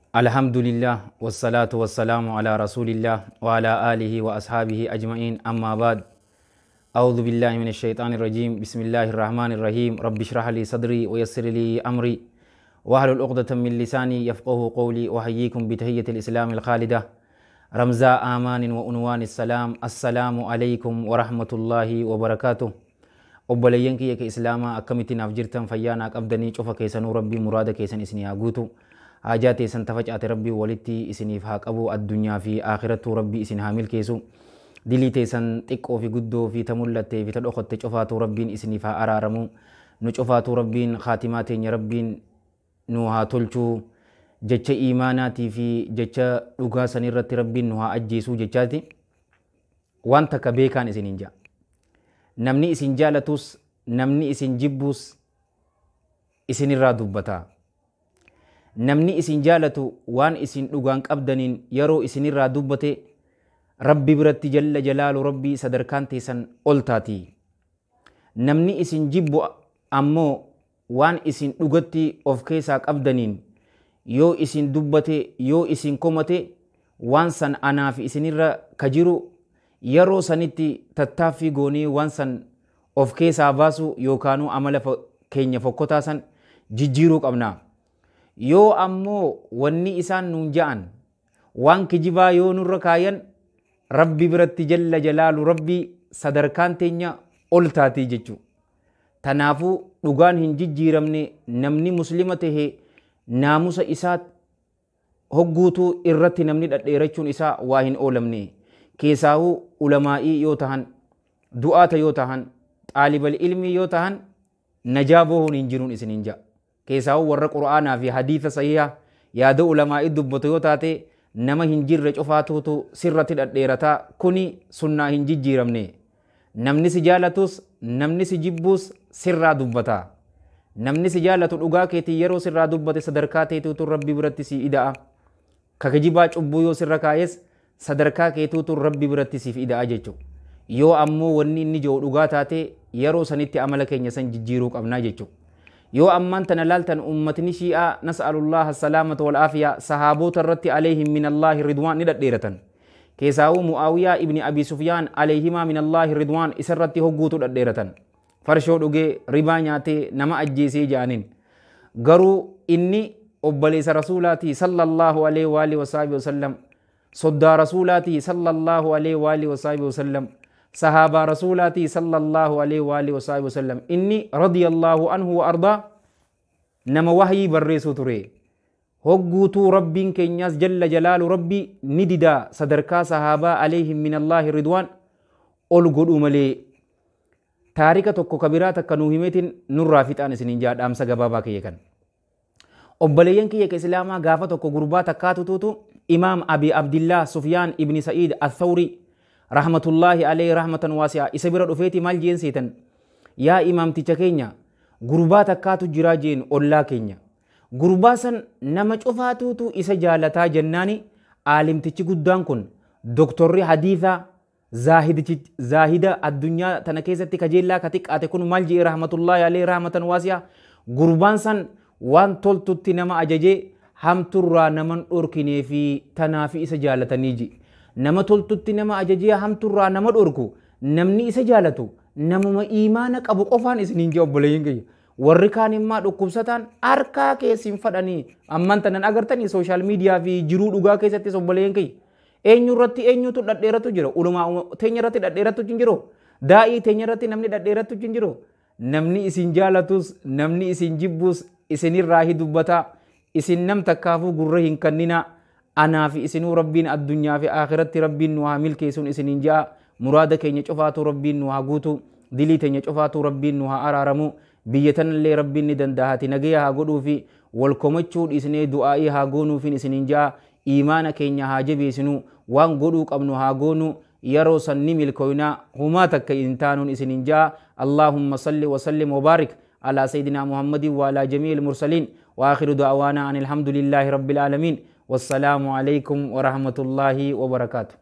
الحمد لله والصلاة والسلام على رسول الله وعلى آله وأصحابه أجمعين أما بعد أعوذ بالله من الشيطان الرجيم بسم الله الرحمن الرحيم رب اشرح لي صدري ويسر لي أمري واحلل عقدة من لساني يفقه قولي وأحييكم بتحية الإسلام الخالدة رمزاء آمان وعنوان السلام السلام عليكم ورحمة الله وبركاته obboleeyyan kiyya ke islaamaa akkamittiin afjirtan fayyaanaak abdanii cufa keessanuu rabbii muraada keessan isinii haa guutu haajaa teessan tafacaate rabbii walitti isiniif haa qabu addunyaa fi aakirattuu rabbii isin haa milkeessu dilii teessan xiqqoo fi guddoo fi ta mul'attee fi ta dhokotte cufaatuu rabbiin isiniif haa araaramu nu cufaatuu rabbiin khaatimaa teenya rabbiin nu haa tolchuu jecha iimaanaatii fi jecha dhugaa sanirratti rabbiin nu haa ajjeesuu jechaati waan takka beekaan isiniin jaa namni isin jaalatus namni isin jibbus isinirraa dubbata namni isin jaalatu waan isin dhugaan qabdaniin yeroo isinirraa dubbate rabbi biratti jalla jalaalu rabbii sadarkaan teessan ol taati namni isin jibbu ammoo waan isin dhugatti of keessaa qabdaniin yoo isin dubbate yoo isin komate waan san anaaf isinirra ka jiru yeroo sanitti tattaaffii goonii waan san of keessaa baasu yookaanuu amala keenya fokkotaa san jijjiiruu qabna yoo ammoo wanni isaan nuun ja'an waan kijibaa yoo nurra kaayan rabbi biratti jalla jalaalu rabbii sadarkaan teenya ol taatii jechuu tanaafuu dhugaan hin jijjiiramne namni muslima tahe naamusa isaa hogguutuu irratti namni dhadheerachuun isaa waa hin oolamne keessaahuu ulamaa'ii yoo tahan du'aata yoo tahan xaalibal ilmii yoo tahan najaa boohuun hin jiruun isiniin ja'a keessaahuu warra qur'aanaa fi hadiisa sahiha yaada ulamaa'ii dubbatu yoo taate nama hin jirre cufaatuutu sirratti dhadheerataa kuni sunnaa hin jijjiiramne namni si jaalatus namni si jibbuus sirraa dubbata namni si jaalatu dhugaa keetii yeroo sirraa dubbate sadarkaa teetuutu rabbi biratti si ida'a ka kijibaa cubbuu yoo sirra kaayes sadarkaa keetuutu rabbi biratti siif ida'a jechuudha yoo ammoo wanni inni jiru dhugaa taate yeroo sanitti amala keenya san jijjiiruu qabnaa jechuudha yoo ammaan tana laaltan ummatni shi'aa nas'alullaha salaamata wal aafiyaa sahaabota irratti alayhim min allaahi ridwaan ni dhadheeratan keessaa'uu mu'aawiyaa ibni abii sufyaan alayhimaa min allaahi ridwaan isarratti hogguutu dhadheeratan farshoo dhugee ribaa nyaatee nama ajjeesee ja'aniin garuu inni obboleessa rasuulaatii sallallahu alayhi wa alihi wasallam صدى رسولاتي صلى الله عليه وآله وصحبه وسلم صحابة رسولاتي صلى الله عليه وآله وصحبه وسلم إني رضي الله عنه وأرضاه نما وحي بريسو تري هقوتو ربين كينياس جل جلال ربي نددا صدركا صحابة عليهم من الله رضوان أولغو ملي تاريكا توكو كبيرات كنوهمت نرافت آن سنين جاد أمسا غبابا كيكن أبليين كيك إسلاما غافة توكو غربات كاتو توتو إمام أبي عبد الله سفيان ابن سعيد الثوري رحمة الله عليه رحمة واسعة إسبير رفيتي مال جين سيتن يا إمام تيجا غربات كاتو جراجين أولا كينيا غرباسن نمج أفاتوتو إسا جالتا جناني عالم تيجي قدام كن دكتور حديثة زاهدة الدنيا تنكيزة تكجيلا كتك أتكون مال جي رحمة الله عليه رحمة واسعة غربانسن وان تولتو تنما أجاجي hamturraa naman dhorkinee fi tanaafi isa jaalatanii ji nama toltutti nama ajajee hamturraa nama dhorku namni isa jaalatu namuma iimaana qabu qofaan isiniin jee obboleeyyin kiyya warri kaan immaa dhukkubsataan harkaa keessin fadhanii amman tanan agartanii sooshaal miidiyaa fi jiruu dhugaa keessattis obboleeyyin kiyya eenyurratti eenyutu dhadheeratu jira ulumaa teenya irratti dhadheeratu hin jiru daa'ii teenya irratti namni dhadheeratu hin jiru namni isin jaalatus namni isin jibbus isinirraa dubbataa isin nam takkaafuu gurra hin kannina anaa fi isinuu rabbiin addunyaa fi aakiratti rabbiin nu haa milkeessuun isiniin ja'a muraada keenya cufaatu rabbiin nu haa guutu dilii teenya cufaatu rabbiin nu haa araaramu biyya tanallee rabbiin ni dandahati nagaya haa godhuu fi wal komachuu dhiisnee du'aa'ii haa goonuufin isiniin ja'a iimaana keenya haa jabeessinu waan godhuu qabnu haa goonu yeroo san ni milkooynaa humaa takka hin taanuun isiniin ja'a allaahumma salli wa sallim wa baarik على سيدنا محمد وعلى جميع المرسلين وآخر دعوانا أن الحمد لله رب العالمين والسلام عليكم ورحمة الله وبركاته.